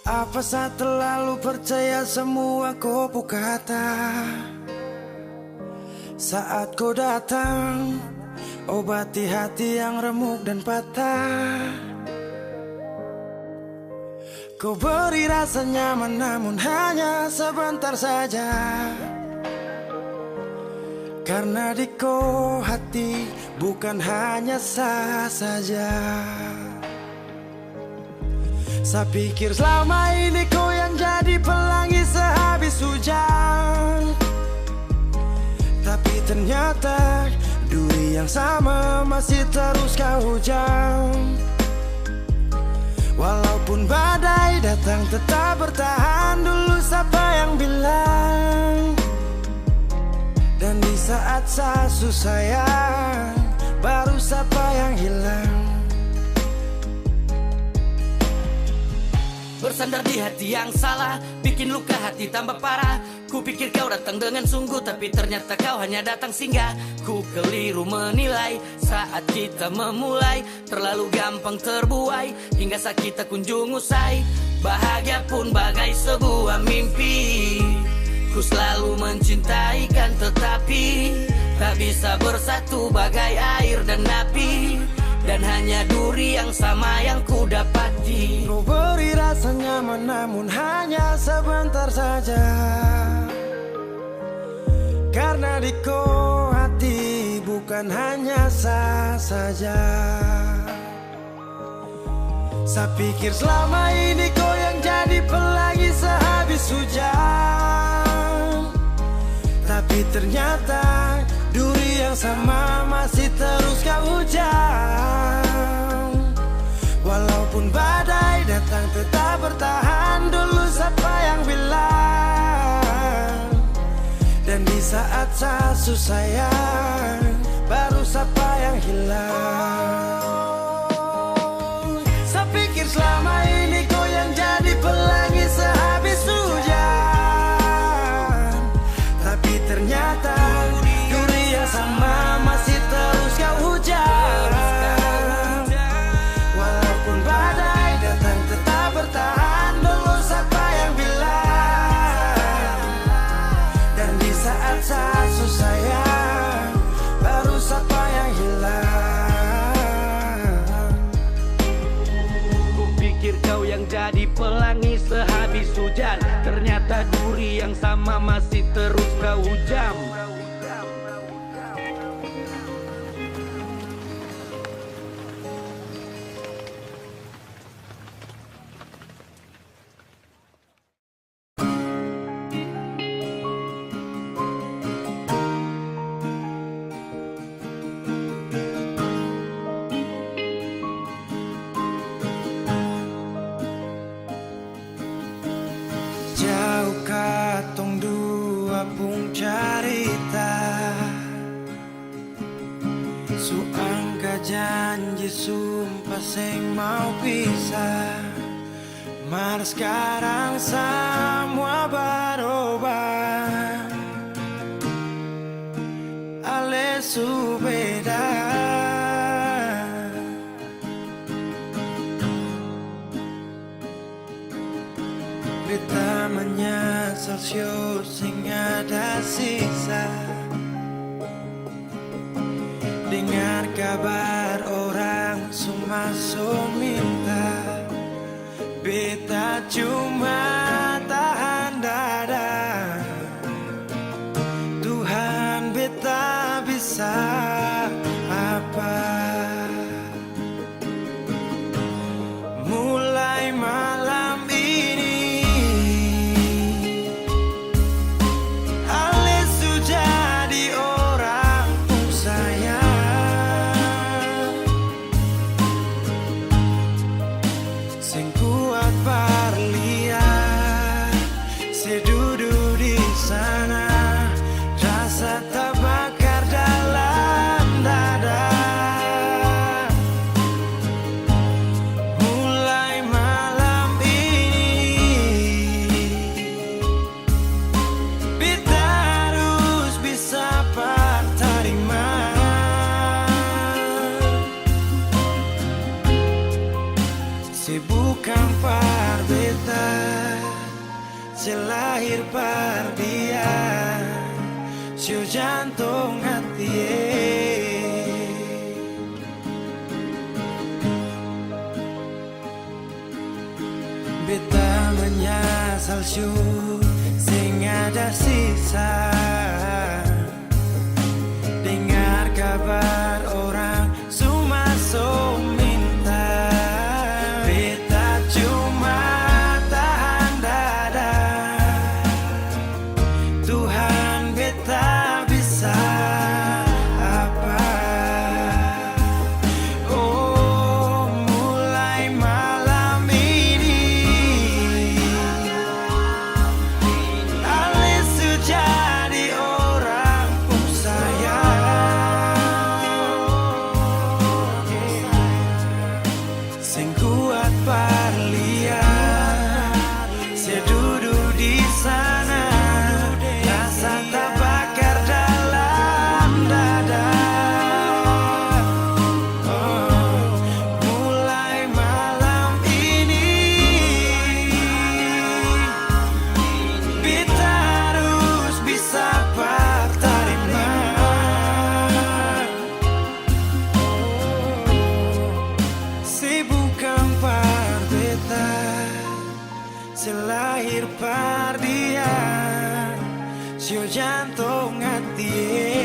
Apa saya terlalu percaya semua kopu kata? Saat kau datang, obati hati yang remuk dan patah. Kau beri rasa nyaman namun hanya sebentar saja. Karena di kau hati bukan hanya sah saja. Saya pikir selama ini kau yang jadi pelangi sehabis hujan. Tapi ternyata duri yang sama masih terus kau hujam. Walaupun badai datang tetap bertahan. Dulu siapa yang bilang? Dan di saat saya susah sayang, baru siapa yang hilang? Bersandar di hati yang salah, bikin luka hati tambah parah. Ku pikir kau datang dengan sungguh, tapi ternyata kau hanya datang singgah. Ku keliru menilai saat kita memulai, terlalu gampang terbuai hingga sakit tak kunjung usai. Bahagia pun bagai sebuah mimpi. Ku selalu mencintai kan, tetapi tak bisa bersatu bagai air dan api. Dan hanya duri yang sama yang ku dapati. Kau beri rasa nyaman namun hanya sebentar saja. Karena di kau hati bukan hanya sah saja. Saya pikir selama ini kau yang jadi pelangi sehabis hujan. Tapi ternyata duri yang sama masih terus kau hujam. Walaupun badai datang tetap bertahan. Dulu siapa yang bilang? Dan di saat saya susah sayang, baru siapa yang hilang? Saya pikir selama ini kau yang jadi pelangi sehabis hujan. Tapi ternyata duri yang sama masih terus kau hujam. Walaupun badai datang tetap bertahan. Dulu siapa yang bilang? Dan di saat saya susah sayang, baru siapa yang hilang? Ku pikir kau yang jadi pelangi sehabis hujan, ternyata duri yang sama masih terus kau hujam. Jauh katong dua pung carita, suangka janji sumpah seng mau pisah. Mar sekarang semua berubah, ale su beda. Kita menyesal syur sing ada sisa. Dengar kabar orang semua minta, beta cuma tahan dada. Tuhan beta bisa apa? Mulai malam ini Ale su jadi orang pun sayang. Sing kuat berlian, sedudu di sana, rasa terbakar dalam. selahir pardian sio jantung hati. Beta menyasal syu sing ada sisa. Dengar kabar orang sumaso minta. Beta cuma tahan dada. Tuhan beta bisa apa. Oh mulai malam ini Alis jadi orang sayang. Sing kuat parlian saya duduk di sana. Rasa tak bakar dalam dada. Oh, mulai malam ini beta harus bisa terima. Si bukan par beta selahir pardian sio jantung hati.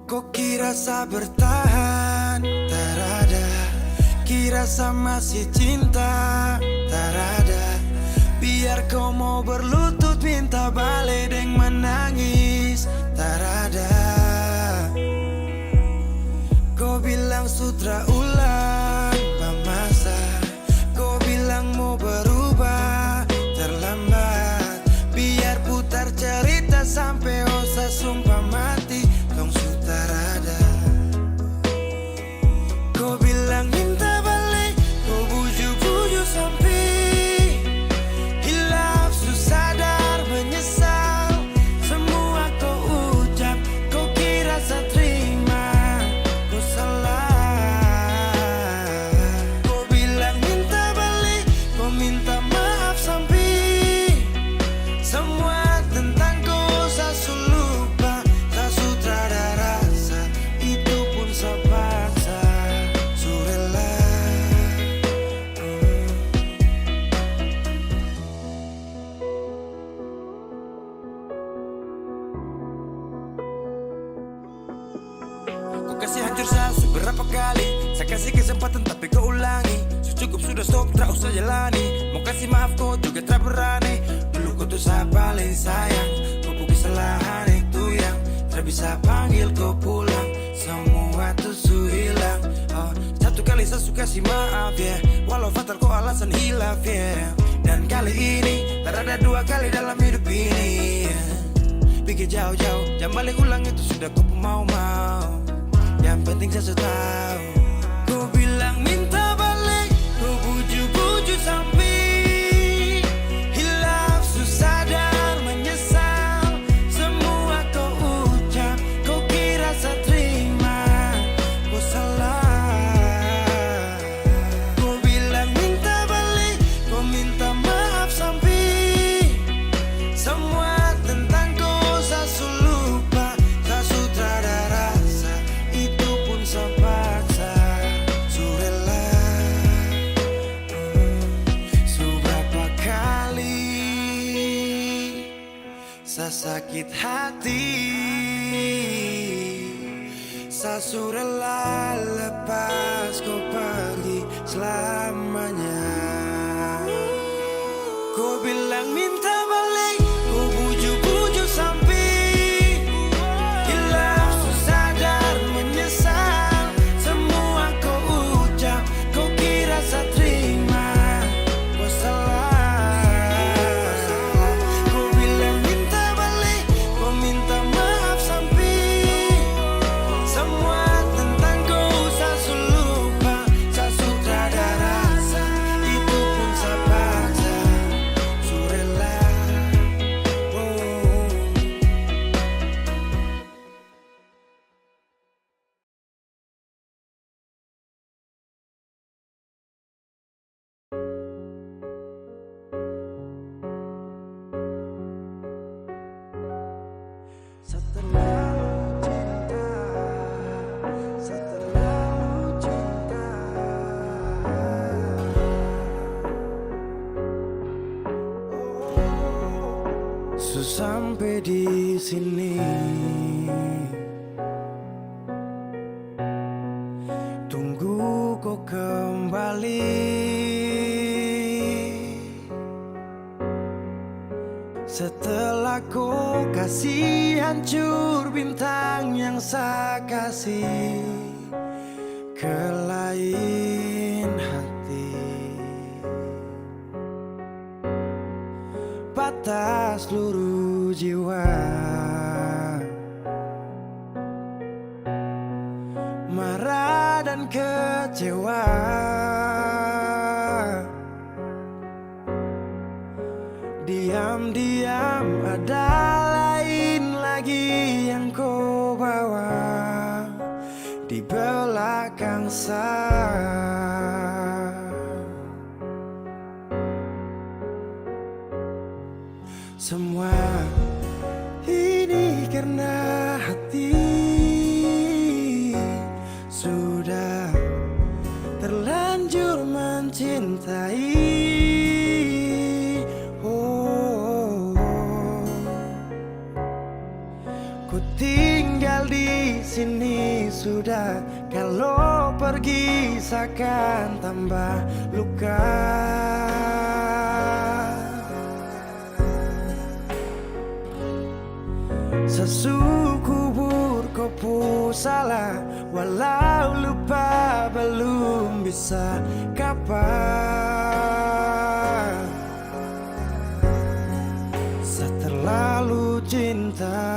Kok kira sa bertahan? Tarada. Kira sa masih cinta? Tarada. Biar kau mau berlutut minta balik deng menangis. Tarada. Kau bilang sutra ulang pamasa. Kau bilang mau berubah terlambat. Biar putar cerita sampai osa sumpah mati. Kau sutarada. Kau bilang minta balik. Kau bujuk-bujuk sampai hilaf susah sadar menyesal. Semua kau ucap. Kau kira saya terima. Kau salah. Kau bilang minta balik. Kau minta maaf sampai semua tentang kau saya lupa. Tak sutradara rasa itu pun saya paksa. Surela. Kau kasih hancur saya seberapa kali. Saya kasih kesempatan tapi kau ulangi. Cukup sudah stop, tak usah jalani. Mau kasih maaf kau juga tak berani. Dulu kau tuh saya paling sayang. Kau bukan kesalahan itu yang tak bisa panggil kau pulang. Semua tuh su hilang. Oh, satu kali saya suka kasih maaf ya, walau fatal kau alasan hilaf ya. Dan kali ini tak ada dua kali dalam hidup ini ya. Pikir jauh-jauh, jangan balik ulang itu sudah kau mau-mau. Yang penting saya sudah tahu. Kau bilang minta balik, kau bujuk-bujuk sampai hilaf susah sadar menyesal. Semua kau ucap, kau kira saya terima. Kau salah. Kau bilang minta balik, kau minta maaf sampai semua tentang kau saya lupa. Tak sutradara rasa itu pun saya paksa. sakit hati. Saya rela lepas kau pergi selamanya. Kau bilang minta balik, kau bujuk-bujuk sampai hilang sadar menyesal. Semua kau ucap, kau kira saya terima. Kau salah. Kau bilang minta balik, kau minta maaf sampai semua tentang kau saya lupa. Saya sudah ada rasa, itu pun saya paksa. Surela, oh. Seterlalu cinta, seterlalu cinta. Sampai di sini, tunggu kau kembali. Setelah kau kasih hancur bintang yang saya kasih ke lain hati, patah seluruh jiwa, marah dan kecewa. Diam-diam ada lain lagi yang kau bawa di belakang saya. Semua ini karena hati sudah terlanjur mencintai. Ku tinggal di sini sudah, kalau pergi seakan tambah luka. Sesukubur kau pun salah, walau lupa belum bisa kapan. Seterlalu cinta,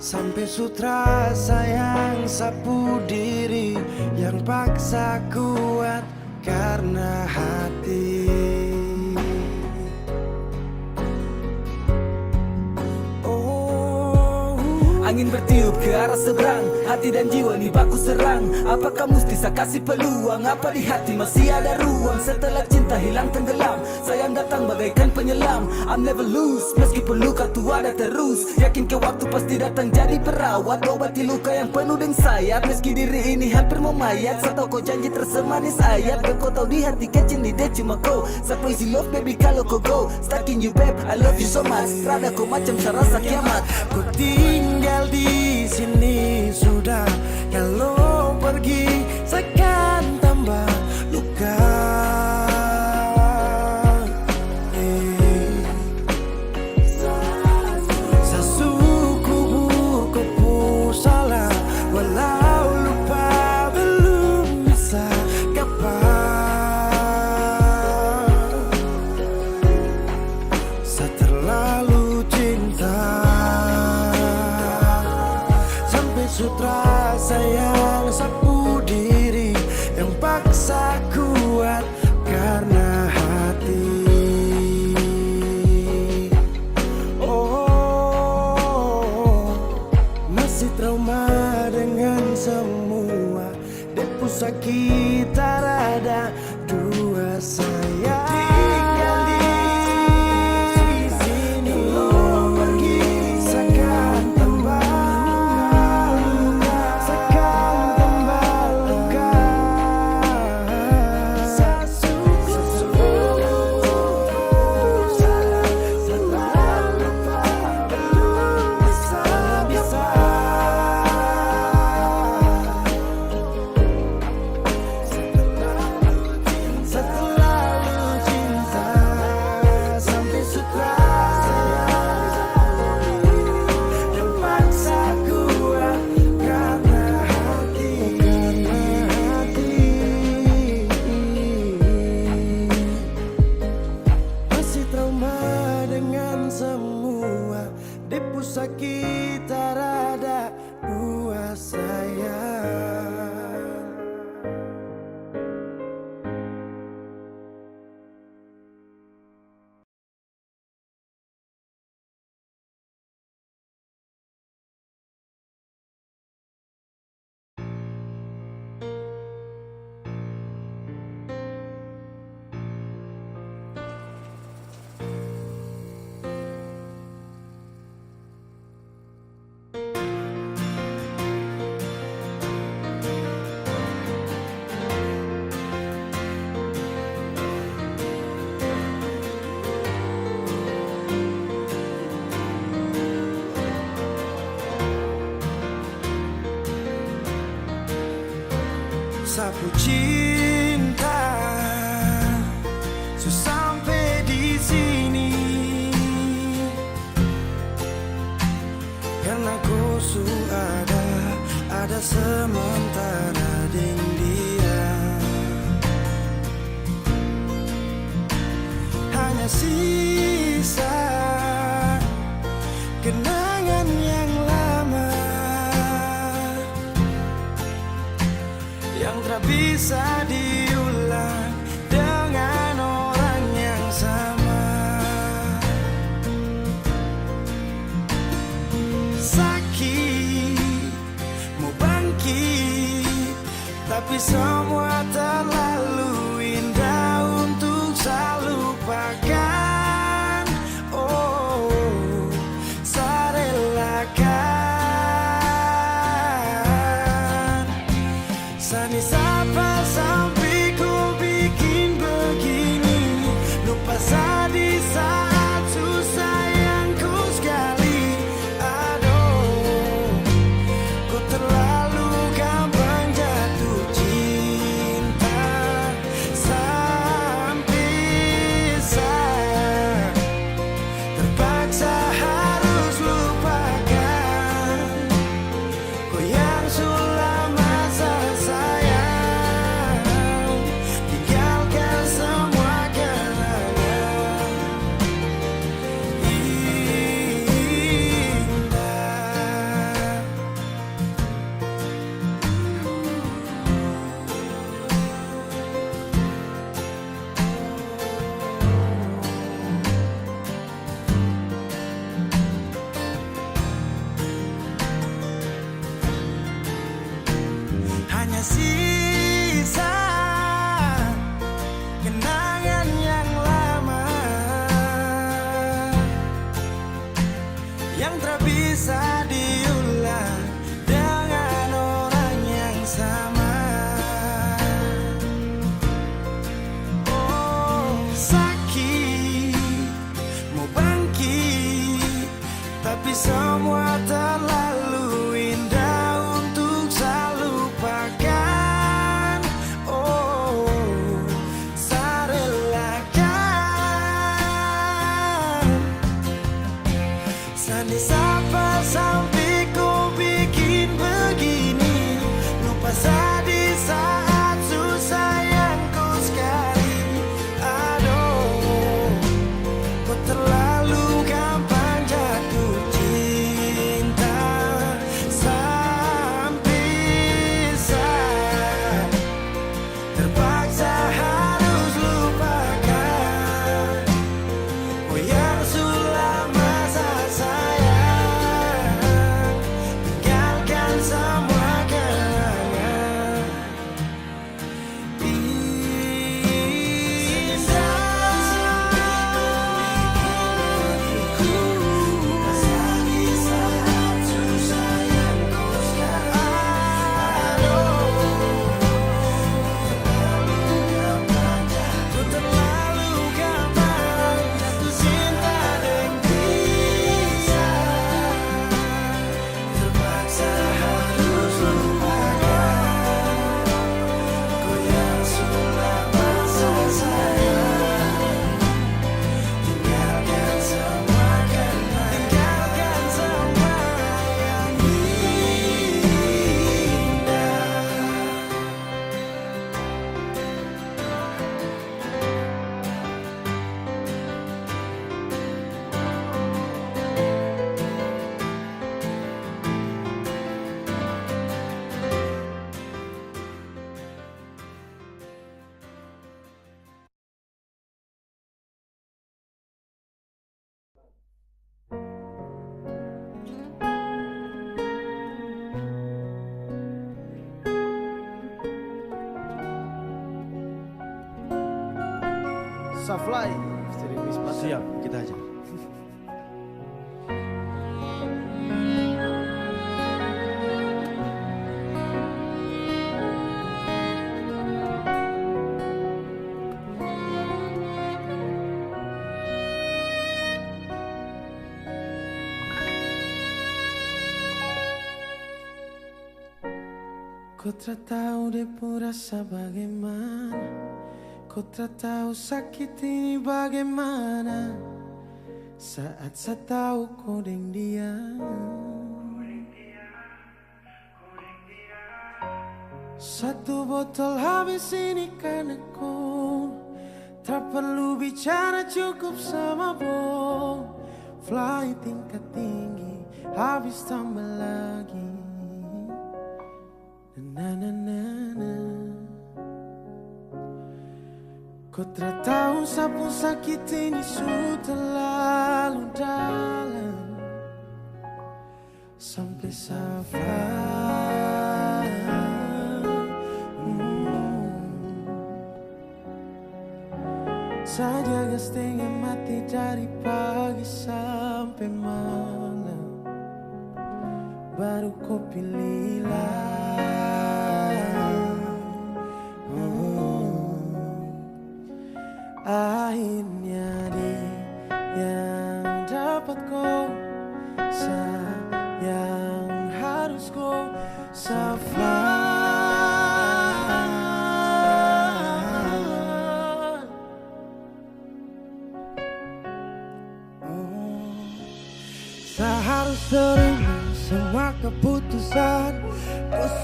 sampai sutra sayang sapu diri yang paksa kuat karena hati. Angin bertiup ke arah seberang, hati dan jiwa nih baku serang. Apakah mesti saya kasih peluang? Apa di hati masih ada ruang? Setelah cinta hilang tenggelam, sayang datang bagaikan penyelam. I'm never lose, meskipun luka tu ada terus. Yakin ke waktu pasti datang jadi perawat, obati luka yang penuh dengan sayat. Meski diri ini hampir memayat, saya tahu kau janji tersemanis ayat. Dan kau tahu di hati kecil ni dia cuma kau. Saya easy love baby kalau kau go, stuck in you babe, I love you so much. Rada kau macam serasa kiamat. Ku tinggal di sini sudah, kalau pergi seakan tambah luka. Sesukubur kau pun salah, walau lupa belum bisa kapan. Seterlalu cinta, sutra sayang sapu diri yang paksa kuat karena hati. Oh, masih trauma dengan semua depu sakit rada dua sayang. Tinggal di sini, kalau pergi seakan tambah. sapu cinta sampai di sini, karena kau ada sementara ding dia. Hanya sisa kenangan yang lama yang tak bisa diulang dengan orang yang sama. Sakit mau bangkit, tapi semua terlalu indah untuk saya lupakan. Oh, saya relakan. Sani sapa sampai ku bikin begini, lupa di saat susah yang ku sekali. Aduh, ku terlalu gampang jatuh cinta sampai saya terpaksa harus lupakan kau yang sudah masa sayang, tinggalkan semua kenangan indah. Hanya sisa kenangan yang lama yang tak bisa diulang dengan orang yang sama. Oh, sakit mau bangkit, tapi semua terlalu indah untuk saya lupakan. Oh, saya relakan. Sani sapa sampai ku bikin begini, lupa di saat susah yang ku sekali. Aduh, kau terlalu gampang jatuh cinta sampai saya terpaksa harus lupakan kau yang sudah masa sayang, tinggalkan semua kenangan ku terlalu gampang jatuh cinta dengan dia, terpaksa harus lupakan kau yang sudah masa sayang, tinggalkan semua kenangan, tinggalkan semua yang Safly, sering Wisma. Siap, kita aja. Kau tak tahu dia pun rasa bagaimana, kau tak tahu sakit ini bagaimana. Saat saya tahu kau dengan dia, satu botol habis ini karena kau. Tak perlu bicara cukup sama bom. Fly tingkat tinggi habis tambah lagi. Na na na na. Kau tak tahu sapu sakit ini sudah terlalu dalam. Sampai safar saya jaga setengah mati dari pagi sampai malam. Baru kau pilihlah. Akhirnya dia yang dapat kau, sayang harus kau safar. Saya harus terima semua keputusan.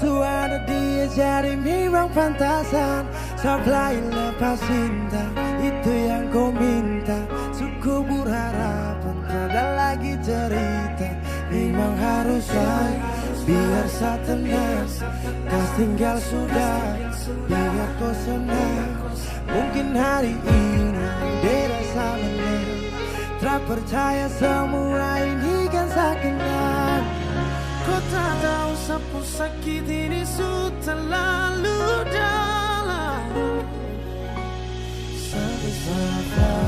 Kau ada dia jadi memang pantasan. Supply lepas cinta, itu yang kau minta. Suku berharap tak ada lagi cerita. Memang harus saya biar saya tenang. Kau tinggal sudah, biar kau senang. Mungkin hari ini dia rasa menang. Tak percaya semua ini kan saya kenal. Kau tak tahu sapu sakit ini sudah terlalu dalam. Sampai safar.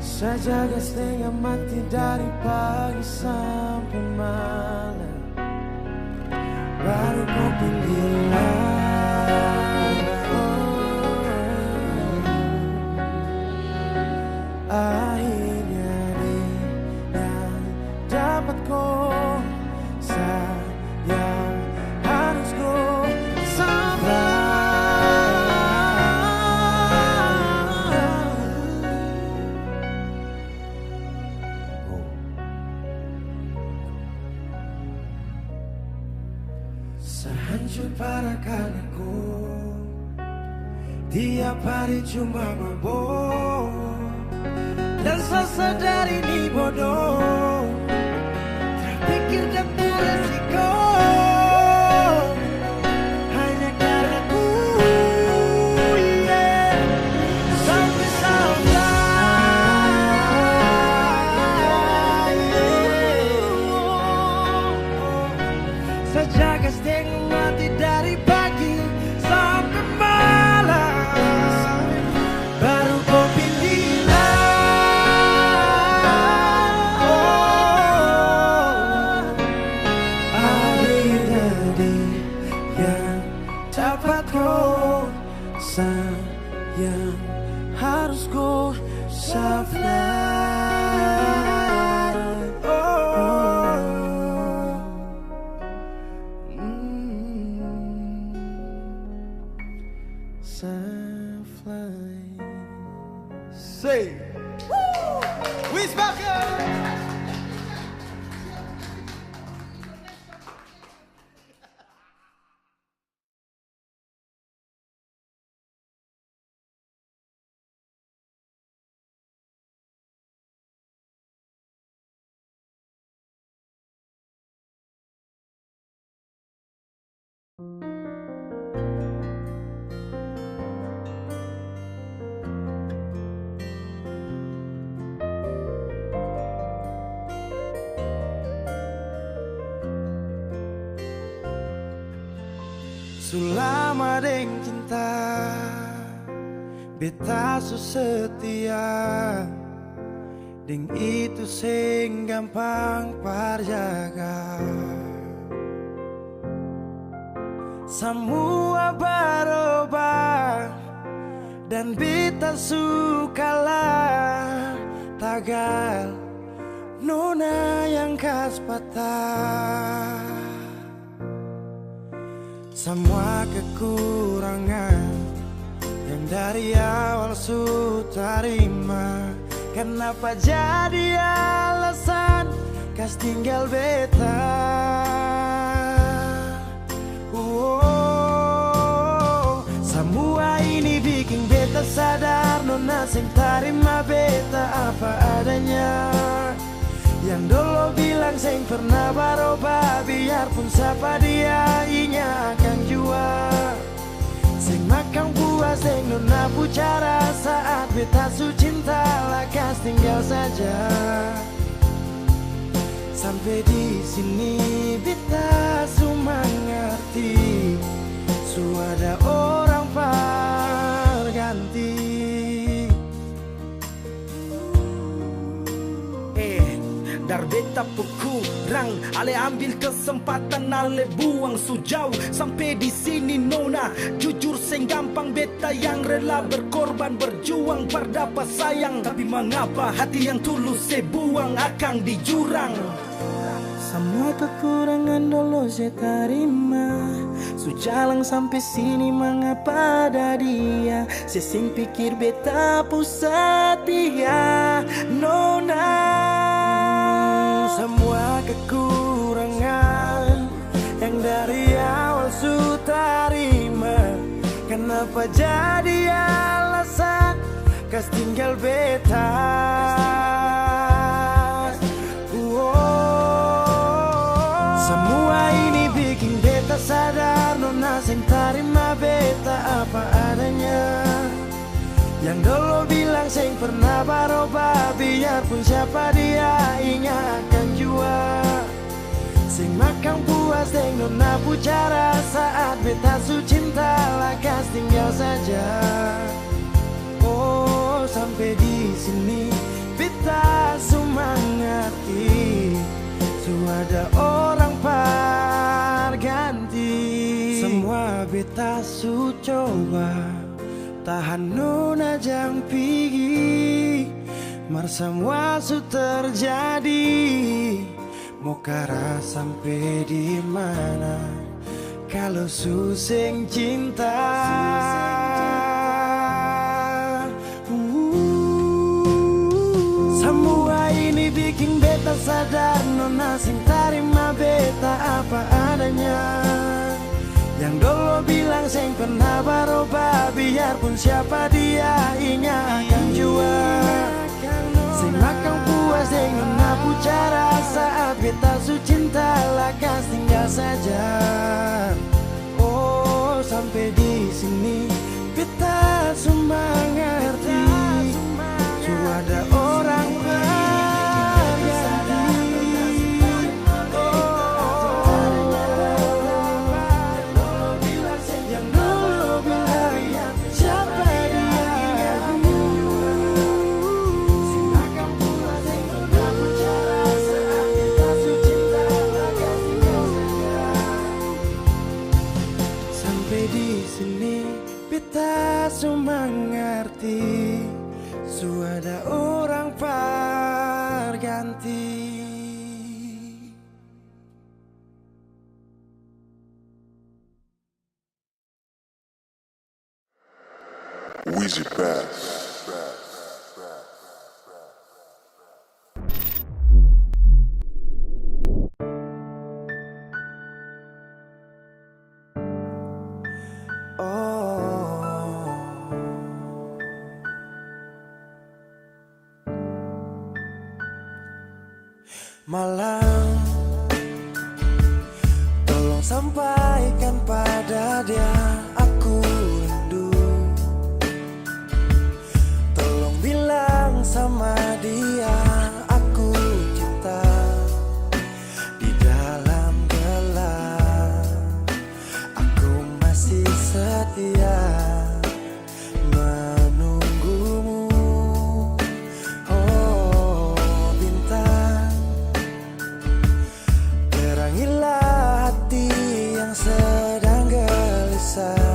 Saya jaga setengah mati dari pagi sampai malam. Baru kau pilihlah. Akhirnya dia yang dapat kau, sayang harus kau sabar. Sehancur parah karena kau tiap hari cuma mabok. Dan saya sadar ini bodoh. Terpikir dan beresiko. Hanya karena ku, yeah. Sampai safar, yeah. Saya jaga setengah mati dari pagi sampai malam. Baru kau pilihlah. Sayang harus kau safar. Safar. Say, Wisbacher. Selama deng cinta beta su setia. Deng itu sing gampang parjaga. Semua berubah dan beta sukalah tagal Nona yang khas patah, semua kekurangan yang dari awal su terima. Kenapa jadi alasan kas tinggal beta? Semua ini bikin beta sadar, nona sing terima beta apa adanya. Yang dulu bilang sing pernah berubah, biarpun siapa dia inya akan jua. Sing makan buah sing nona bicara, saat beta su cinta lakas tinggal saja. Sampai di sini beta su mengerti, su ada orang berganti. Dar beta kurang, ale ambil kesempatan, ale buang sujau. Sampai di sini nona, jujur sing gampang beta yang rela berkorban berjuang berdapat sayang. Tapi mengapa hati yang tulus saya buang akang di jurang? Semua kekurangan dulu saya terima, su jalan sampai sini mengapa ada dia. Saya sing pikir beta pusat dia, nona. Semua kekurangan yang dari awal su terima, kenapa jadi alasan kas tinggal beta? Semua ini bikin beta sadar, nona sing terima beta apa adanya. Yang dulu bilang sing pernah berubah, biarpun siapa dia inya akan jua. Sing makan puas sing nona bicara, saat beta su cinta lakas tinggal saja. Oh sampai di sini beta su mengerti, su ada orang berganti. Semua beta su coba, tahan nona jang pigi, mar semua su terjadi. Mau kara sampai di mana kalau su sing cinta? Semua ini bikin beta sadar, nona sing terima beta apa adanya. Yang dulu bilang sing pernah berubah, biarpun siapa dia inya akan jua. Sing makan puas sing nona bicara, saat beta su cinta lakas tinggal saja. Oh sampai di sini beta su mengerti, su ada orang su mengerti, su ada orang berganti. Wheezy Bass. Malam, tolong sampaikan pada dia aku rindu. Tolong bilang sama dia aku cinta. Di dalam gelap aku masih setia menunggumu. Oh bintang, terangilah hati yang sedang gelisah.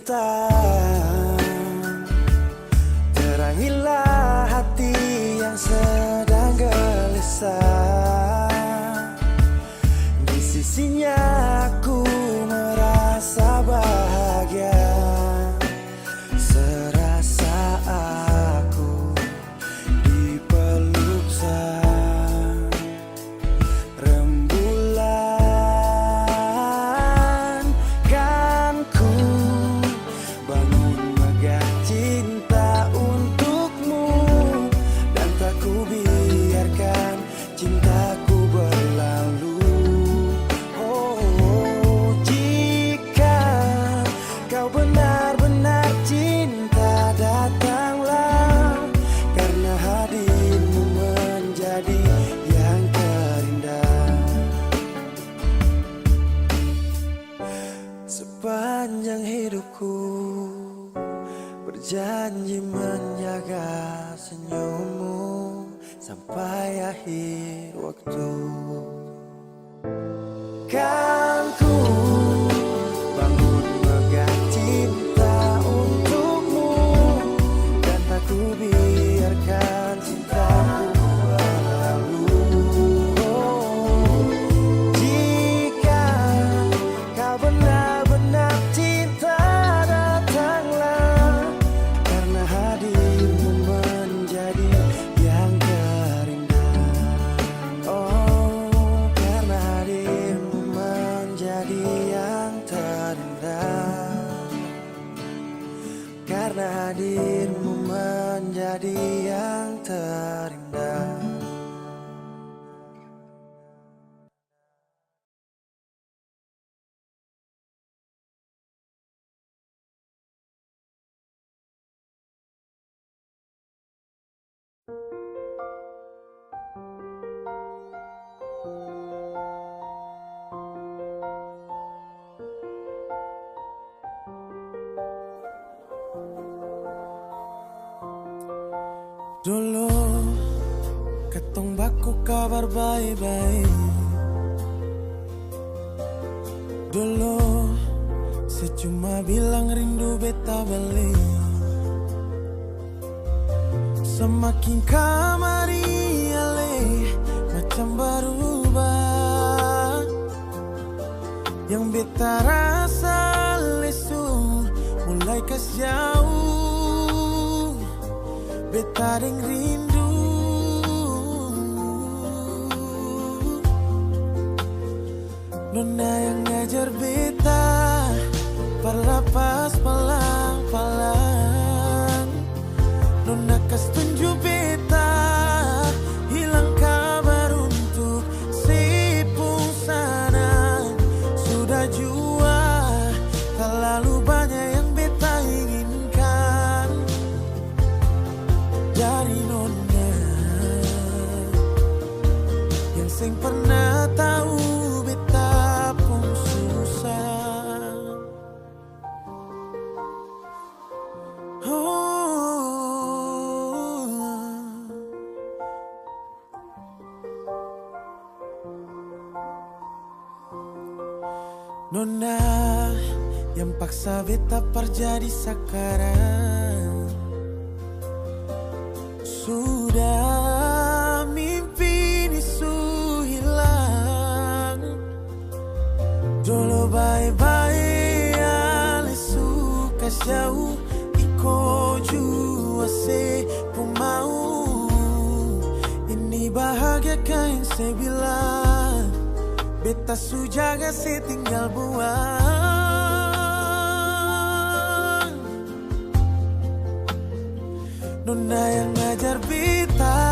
cinta. Terangilah hati yang sedang gelisah. Di sisinya aku merasa bahagia, serasa aku dipeluk sang rembulan. Kan ku bangun megah cinta untukmu, dan tak ku biarkan cintaku berlalu. Oh, jika kau benar-benar cinta, datanglah, karena hadirmu menjadi yang terindah. Sepanjang hidupku berjanji menjaga senyummu sampai akhir waktu. Kan ku bangun megah cinta untukmu, dan tak ku biarkan cintaku berlalu. Oh, jika kau benar-benar cinta, datanglah, karena hadirmu menjadi yang terindah. Oh, karena hadirmu menjadi yang terindah. Karena hadirmu menjadi yang terindah. Dulu ketong baku kabar baik-baik. Dulu saya cuma bilang rindu beta balik. Semakin kamari ale macam berubah. Yang beta rasa lesu mulai kas jauh. Beta deng rindu, nona yang ngajar beta perlapas palang-palang. Nona kas tunjuk beta hilang kabar untuk si sana. Sudah jua terlalu banyak yang beta inginkan dari nona yang sing pernah tahu beta pun susah. Oh, nona yang paksa beta perjadi sekarang. Sudah mimpi nisu hilang. Dulu bye-bye ale suka jauh. Iko jua se pemau. Ini bahagia kan yang saya bilang. Beta su jaga se tinggal buang. Nona yang ngajar beta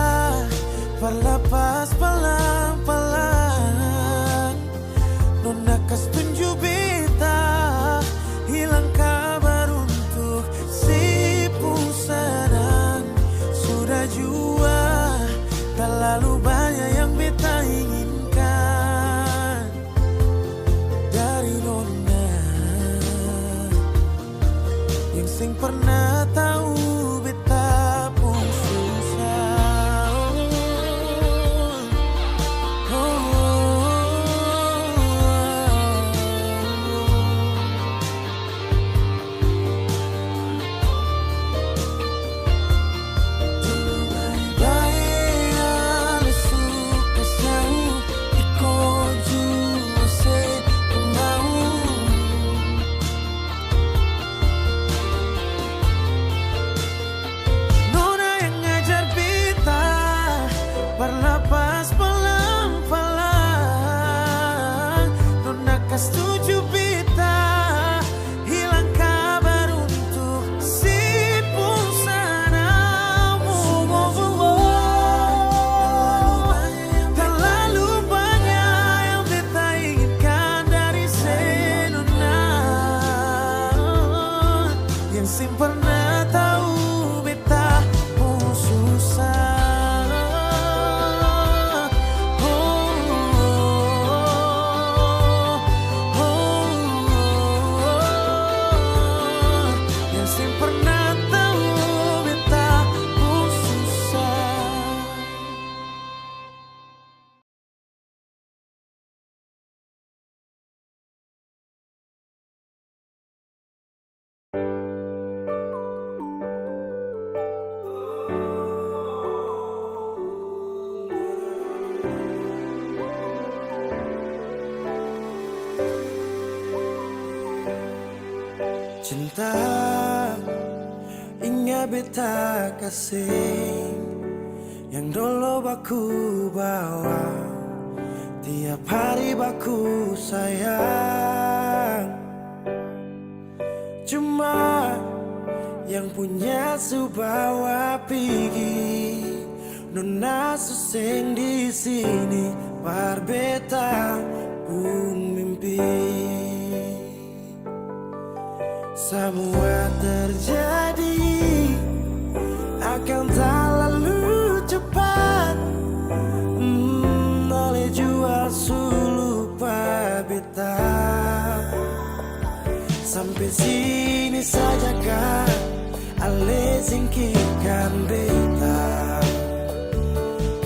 perlapas palang-palang. Nona kas tunjuk beta hilang kabar untuk si sana. Sudah jua terlalu banyak yang beta inginkan dari nona yang sing pernah tahu beta pun susah. setuju beta hilang kabar untuk si pulsanamu. Terlalu banyak yang beta inginkan dari senona, yang pernah tahu beta susah. Cinta ingat beta kasih yang dulu baku bawa, tiap hari baku sayang. Cuma yang punya subawa pergi, nona suseng di sini par beta pun mimpi. Semua terjadi akan tak lalu cepat, oleh jua lupa beta. Sampai sini saja kan ale singkirkan beta.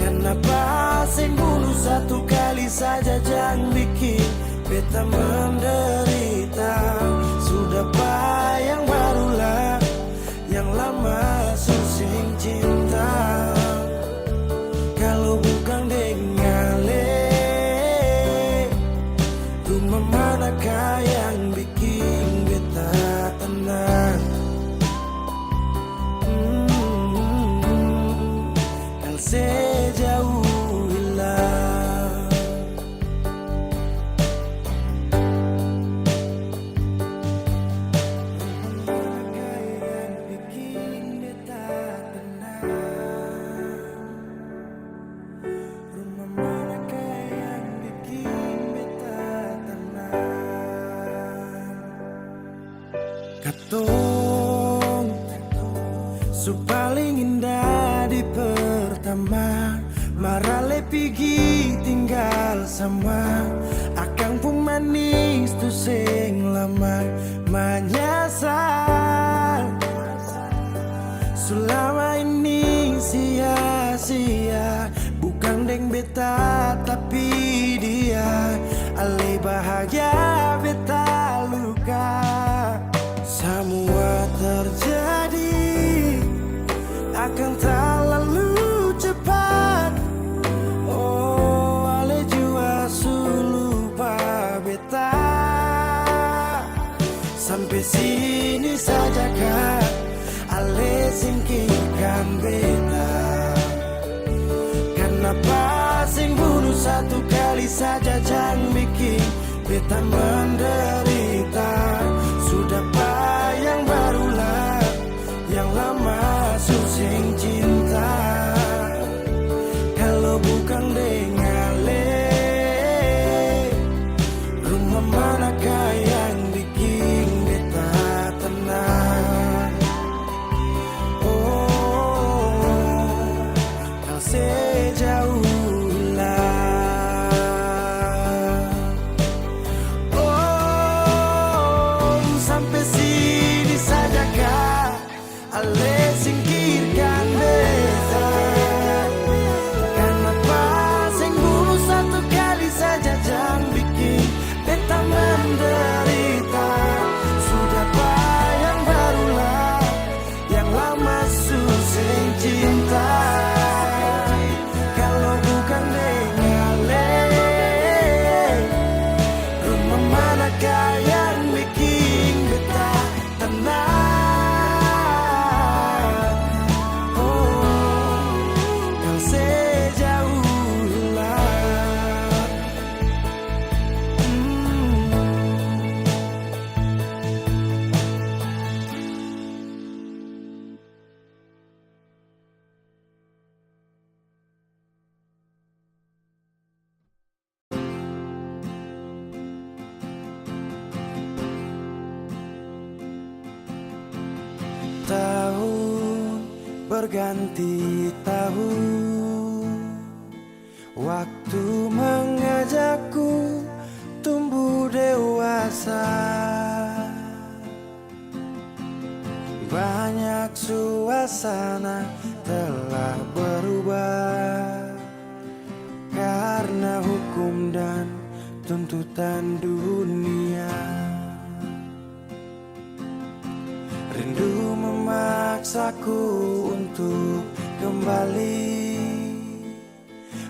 Kenapa sing bunuh satu kali saja jangan bikin beta menderita. Sudah yang barulah, yang lama susing cinta. Kalau bukan dengan rumah manakah yang bikin beta tenang? Kalau sejauh hilang. Katong su paling indah di pertama, marale pigi tinggal sama. Akang pun manis tu sing lama menyasar. Selama ini sia-sia, bukan deng beta tapi dia. Ale bahagia beta luka. Semua terjadi akan tak lalu cepat. Oh, ale jua lupa beta. Sampai sini saja kan ale singkirkan beta. Kenapa sing bunuh satu kali saja jangan bikin beta menderita. Sudah yang barulah, yang lama susing cinta. Kalau bukan dengan rumah manakah yang bikin beta tenang? Oh, kau sejauh hilang. Oh, berganti tahun. Waktu mengajakku tumbuh dewasa. Banyak suasana telah berubah karena hukum dan tuntutan dunia. Rindu memaksaku untuk kembali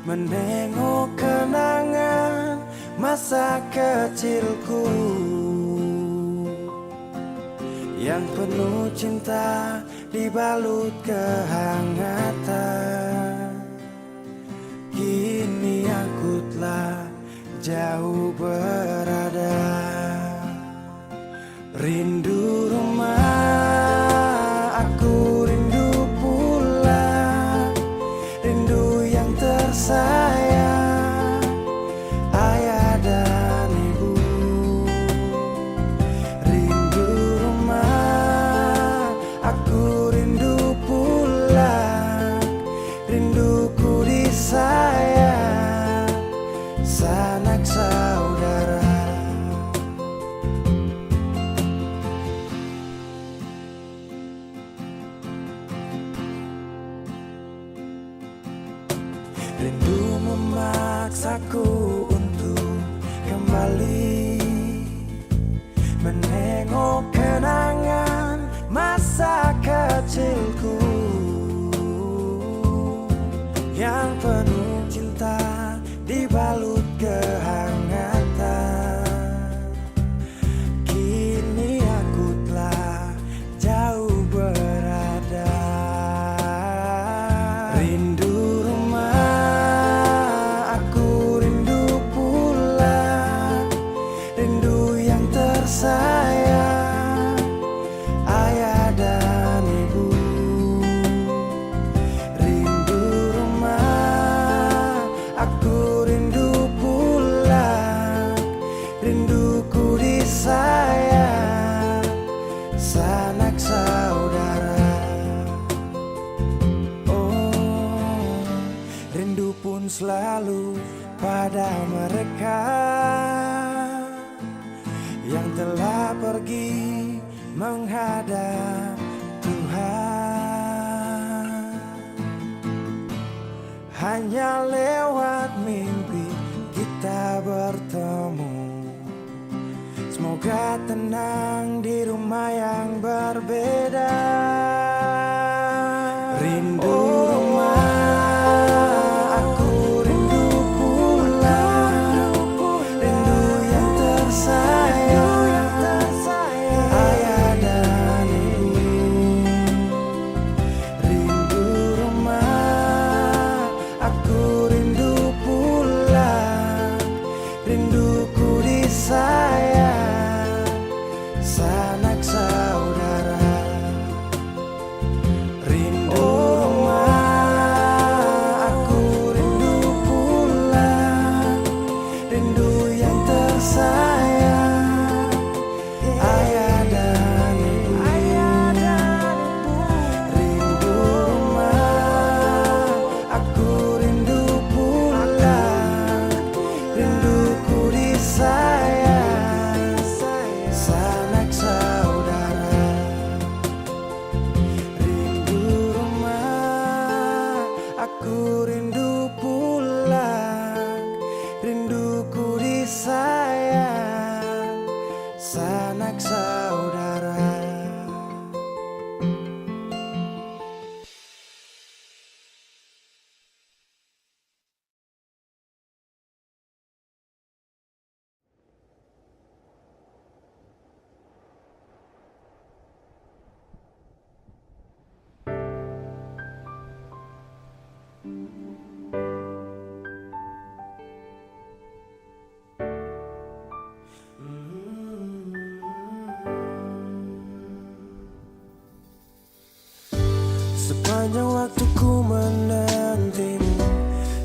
menengok kenangan masa kecilku yang penuh cinta dibalut kehangatan. Kini aku telah jauh berada. Rindu rumah, aku rindu pulang. Rindu yang tersayang, ayah dan ibu. Rindu rumah, aku rindu pulang. Rinduku disayang, sanak saudara. Rindu memaksaku untuk kembali menengok kenangan masa kecilku yang penuh cinta dibalut kehangatan. Kini aku telah jauh berada. Rindu rumah, aku rindu pulang. Rindu yang tersayang, ayah dan ibu. Rindu rumah, aku rindu pulang. Rinduku disayang, sanak saudara. Oh, rindu pun selalu pada mereka yang telah pergi menghadap Tuhan. Hanya lewat mimpi kita bertemu. Semoga tenang di rumah yang berbeda. Rindu rumah, aku rindu pulang. Rindu yang tersayang, ayah dan ibu. Rindu rumah, aku rindu pulang. Rinduku disayang, sanak saudara. Rindu rumah, aku rindu pulang. Rindu yang tersayang, ayah dan ibu. Rindu rumah, aku rindu pulang. Rinduku disayang, sanak saudara. Rindu rumah, aku rindu pulang. Rinduku disayang, sanak saudara. Sepanjang waktu ku menantimu,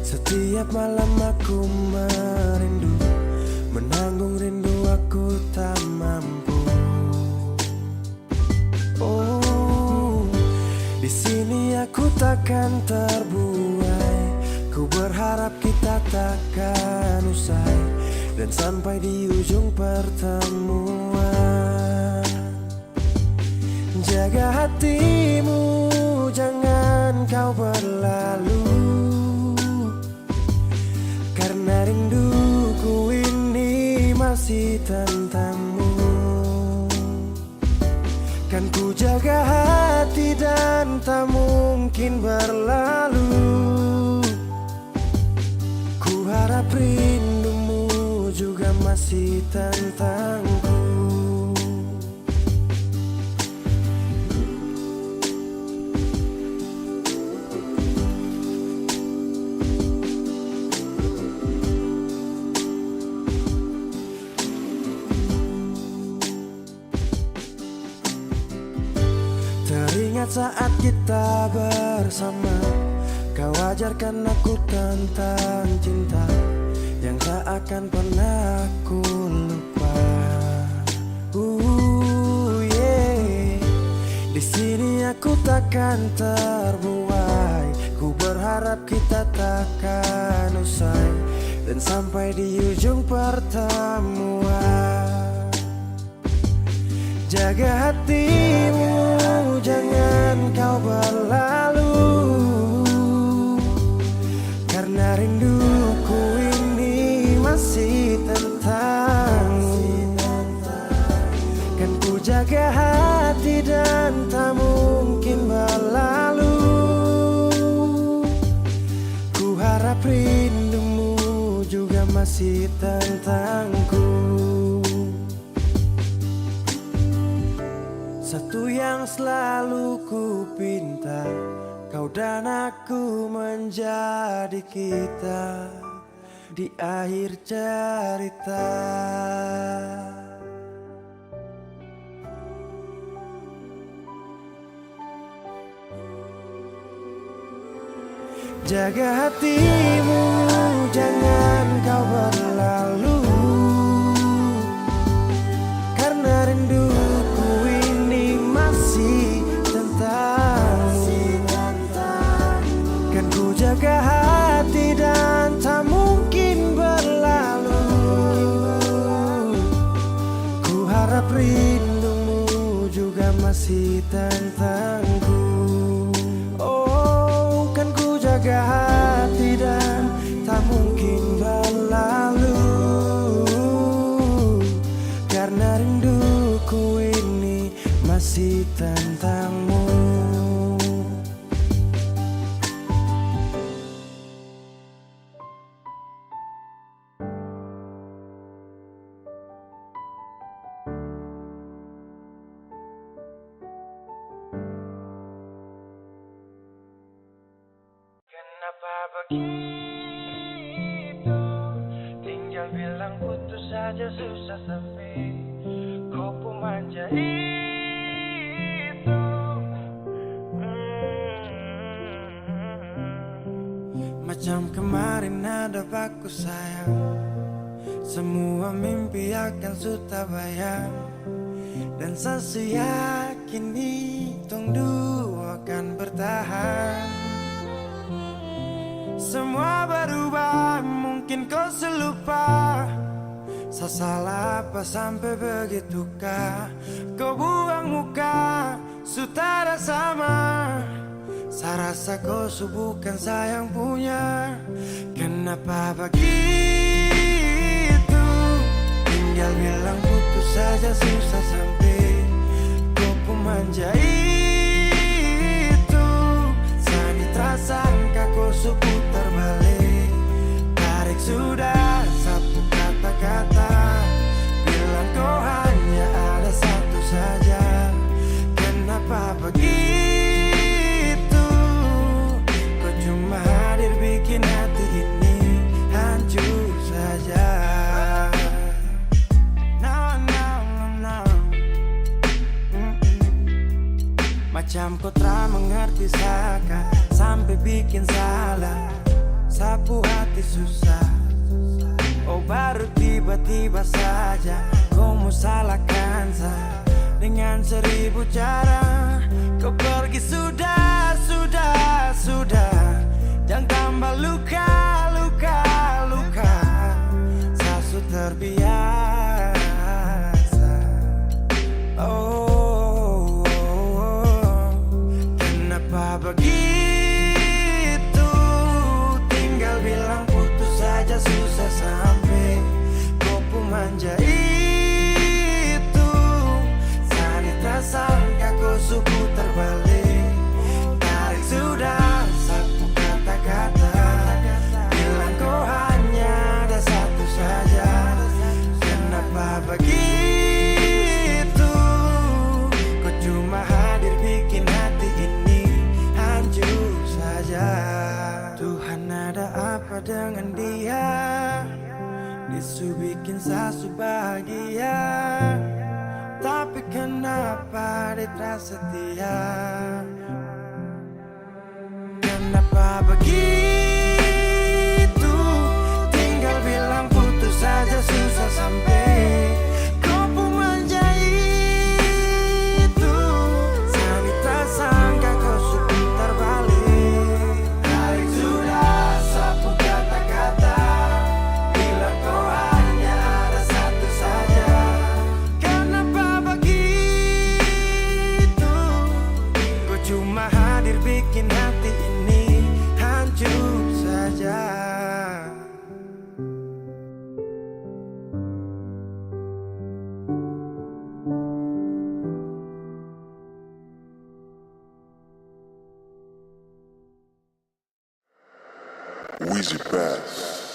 setiap malam aku merindu. Menanggung rindu aku tak mampu. Oh, di sini aku takkan terbuai. Ku berharap kita takkan usai dan sampai di ujung pertemuan. Jaga hatimu, jangan kau berlalu, karena rinduku ini masih tentangmu. Kan ku jaga hati dan tak mungkin berlalu. Ku harap rindumu juga masih tentangku. Teringat saat kita bersama, kau ajarkan aku tentang cinta yang tak akan pernah aku lupa. Yeah. Di sini aku takkan terbuai. Ku berharap kita takkan usai dan sampai di ujung pertemuan. Jaga hatimu, jangan kau berlalu, karena rinduku ini masih tentangmu. Kan ku jaga hati dan tak mungkin berlalu. Ku harap rindumu juga masih tentangku. Satu yang selalu ku pinta, kau dan aku menjadi kita di akhir cerita. Jaga hatimu, jangan kau berlalu, karena rinduku ini masih tentangmu. Kan ku jaga hati dan tak mungkin berlalu. Ku harap rindumu juga masih tentangku. Oh, kan ku jaga hati dan tak mungkin berlalu, karena rinduku ini masih tentangmu. Kenapa begitu? Tinggal bilang putus saja susah sampai kau pun manja itu. Macam kemarin ada baku sayang, semua mimpi akan sudah bayang, dan saya yakin tong dua akan bertahan. Semua berubah, mungkin kau selupa. Saya salah apa sampai begitukah? Kau buang muka, sutara sama. Saya rasa kau bukan sayang punya. Kenapa begitu? Tinggal bilang putus saja susah sampai kau pun manja itu. Sani tersangka kau putar balik, tarik sudah sapu kata-kata, bilang kau hanya ada satu saja. Kenapa begitu? Kau cuma hadir bikin hati ini hancur saja. Macam kau tak mengerti saka, sampai bikin salah, sapu hati susah. Oh baru tiba-tiba saja kau mau salahkan saya dengan 1000 cara. Kau pergi sudah apa dengan dia, disu bikin sasu bahagia. Tapi kenapa dia terasa setia? Kenapa begitu? Tinggal bilang putus saja susah sampai kau pun menjadi itu. Saya tak sangka kau sebentar balik. Hari sudah sapu kata-kata, bilang kau hanya ada satu saja. Kenapa begitu? Kau cuma hadir bikin hati ini hancur saja. Wheezy Bass.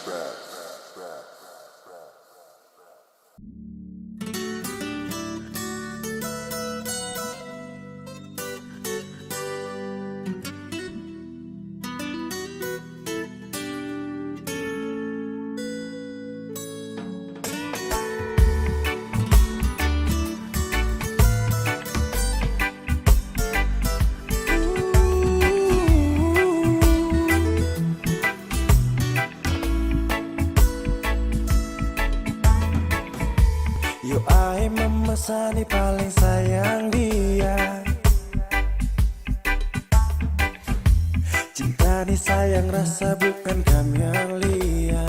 Yo ai memesani paling sayang dia. Cinta ni sayang rasa bukan kamelia.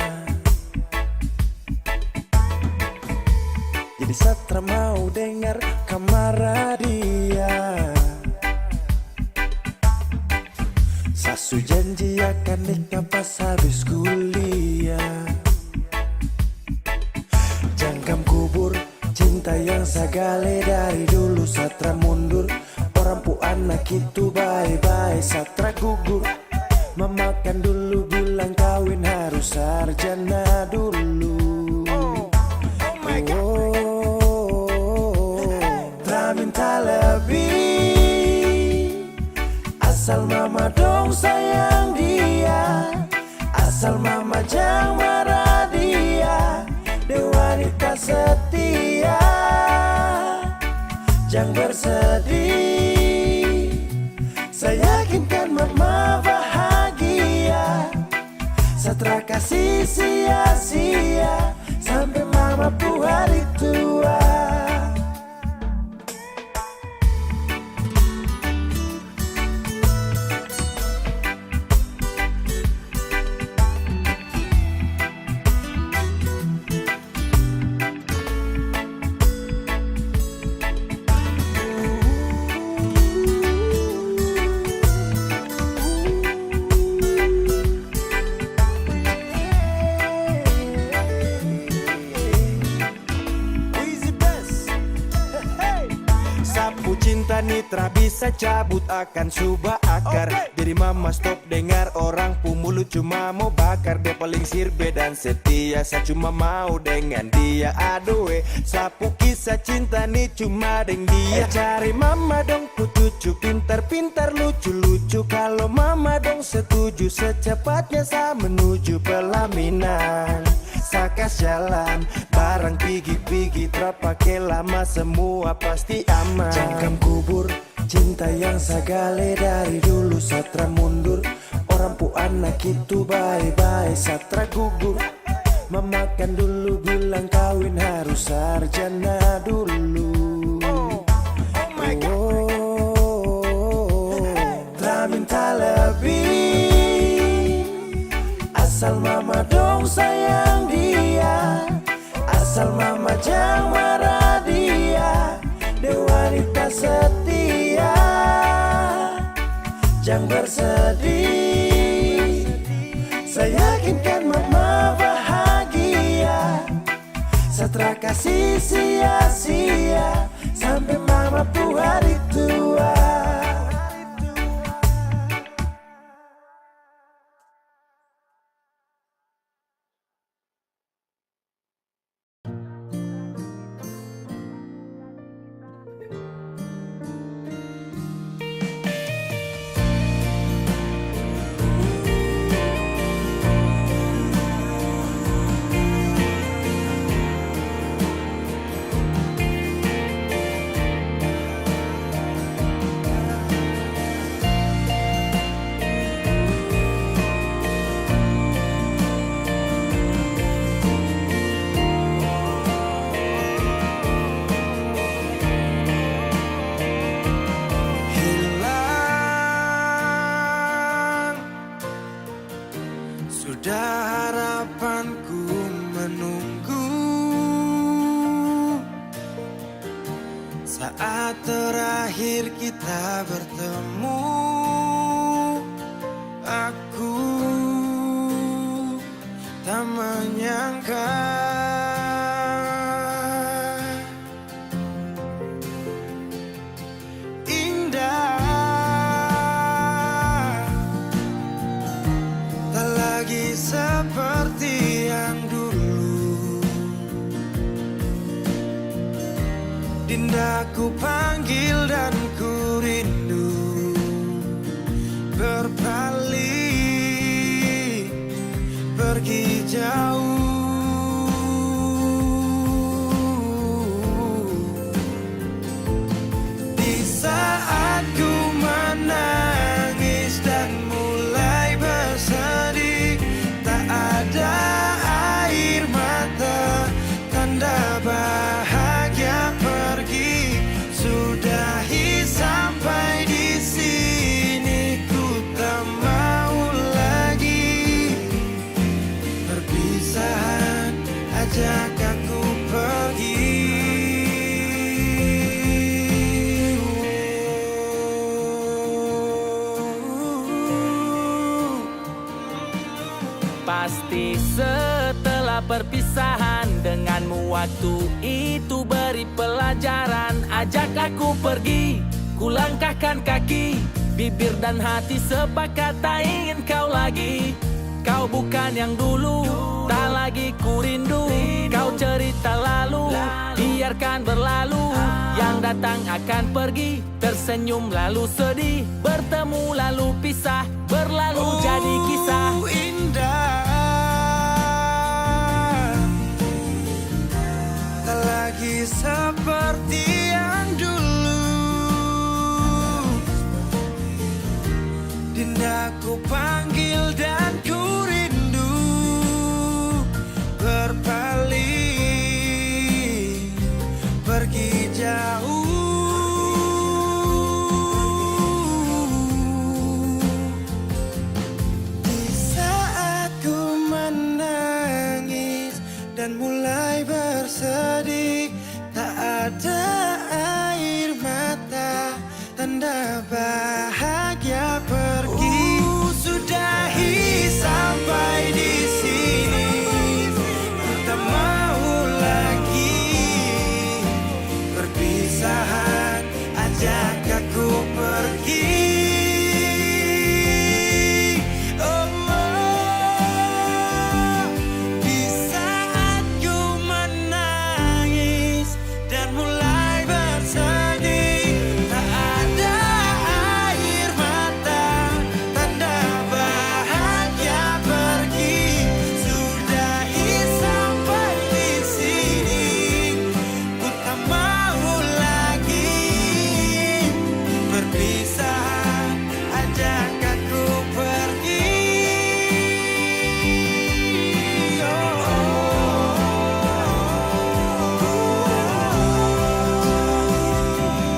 Jadi Satra mau dengar kamar dia. Sasu janji akan nikah pas habis kuliah. Jangkam kubur cinta yang sagale dari dulu. Satra mundur, orang pu anak itu bye-bye. Satra gugur, memakan dulu bilang kawin harus sarjana dulu. Tak minta lebih, asal mama dong sayang dia. Asal mama jangan marah dia. Dia wanita setia, jangan bersedih. Saya yakinkan mama bahagia. Satra kasih sia-sia sampai mama pu hari tua. Sapu cinta nitra bisa cabut akan subah akar. Jadi mama stop dengar orang pu mulut cuma mau bakar. Dia paling sirbe dan setia, saya cuma mau dengan dia. Aduh sapu kisah cinta nih cuma dengan dia. Cari mama dong pu cucu pintar-pintar lucu-lucu. Kalau mama dong setuju secepatnya saya menuju pelaminan. Sakas jalan, barang pigi-pigi terpakai lama, semua pasti aman. Jangkam kubur, cinta yang sagale dari dulu. Satra mundur, orang pu anak itu bye-bye. Satra gugur, memakan dulu bilang kawin harus sarjana dulu. Tak minta lebih, asal mama dong sayang dia. Asal mama jangan marah dia. Dia wanita setia, jangan bersedih. Saya yakinkan mama bahagia. Satra kasih sia-sia sampai mama pu hari tua. Sudah harapanku menunggu saat terakhir kita bertemu. Aku tak menyangka indah tak lagi seperti yang dulu. Dinda ku panggil dan ku rindu, berpaling pergi jauh. Di saat ku menangis dan mulai bersedih, tak ada air mata, tanda bahagia pergi. Sudahi sampai di sini, ku tak mau lagi. Perpisahan ajak aku pergi. Pasti setelah perpisahan denganmu, waktu itu beri pelajaran. Ajak aku pergi, ku langkahkan kaki, bibir dan hati sepakat tak ingin kau lagi. Kau bukan yang dulu, tak lagi ku rindu. Kau cerita lalu, biarkan berlalu. Yang datang akan pergi, tersenyum lalu sedih, bertemu lalu pisah, berlalu jadi kisah. Indah tak lagi seperti yang dulu. Dinda ku panggil dan ku rindu, berpaling pergi jauh. Di saat ku menangis dan mulai bersedih, tak ada air mata, tanda bahagia pergi. Sudahi sampai di sini, ku tak mau lagi. Perpisahan ajak aku pergi. Oh, di saat ku menangis dan mulai bersedih, tak ada air mata, tanda bahagia pergi. Sudahi sampai di sini, ku tak mau lagi. Perpisahan ajak aku pergi.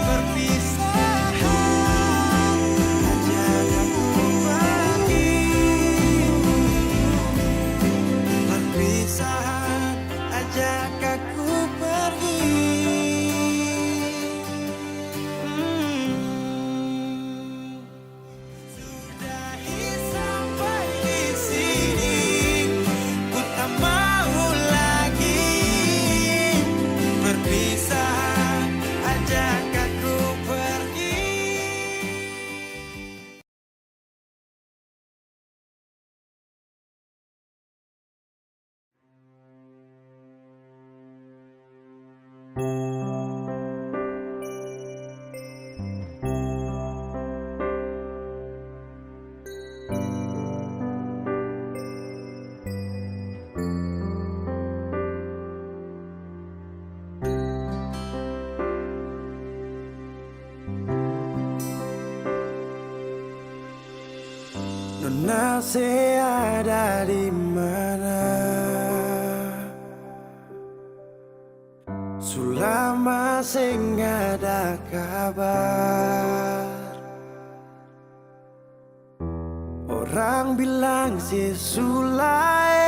Perpisahan ajak aku pergi. Perpisahan ajak aku pergi. Sudahi sampai di sini, ku tak mau lagi. Perpisahan ajak aku pergi. Nona ada di mana? Sulama sing ada kabar. Orang bilang si sulai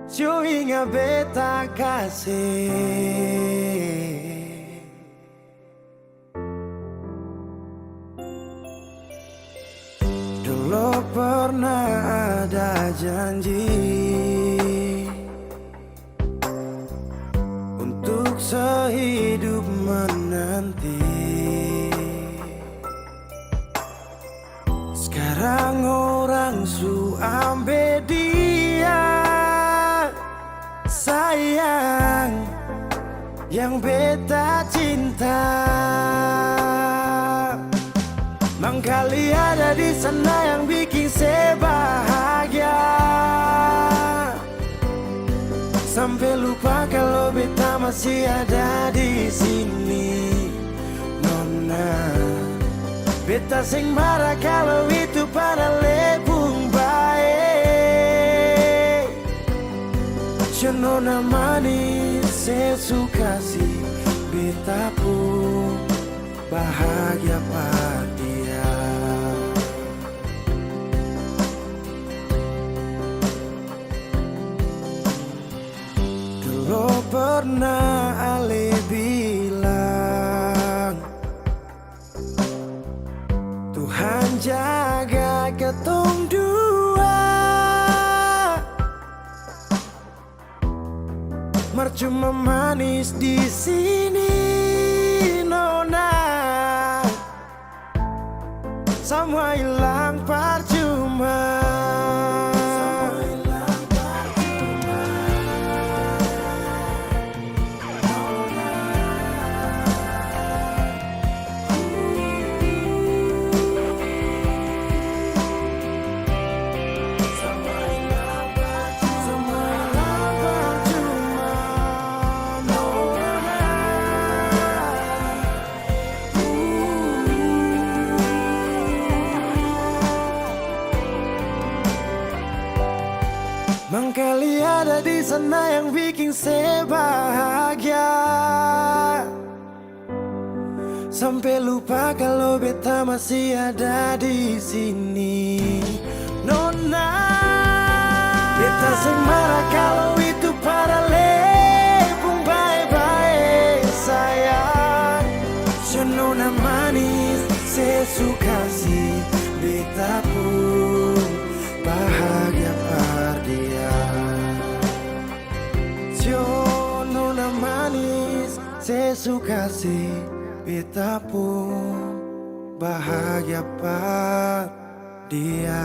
Sio inga beta kasih Dulu pernah ada janji untuk sehidup menanti. Sekarang orang su ambil dia, sayang yang beta cinta. Mangkali ada di sana yang bikin saya bahagia, sampai lupa kalau beta masih ada di sini. Nona, beta sing marah kalau itu pada lebung baik. Nona manis, saya suka sih beta pun bahagia pada dia. Dulu pernah Ale bilang Tuhan jaga ketong dua, mercuma manis di sini. Nona, semua hilang percuma. Mangkali ada di sana yang bikin saya bahagia, sampai lupa kalau beta masih ada di sini. Nona, beta sing marah kalau itu pada lebung baik-baik sayang. Nona manis, saya suka sih beta pun bahagia pada dia. Nona manis, saya suka sih beta pun bahagia pada dia.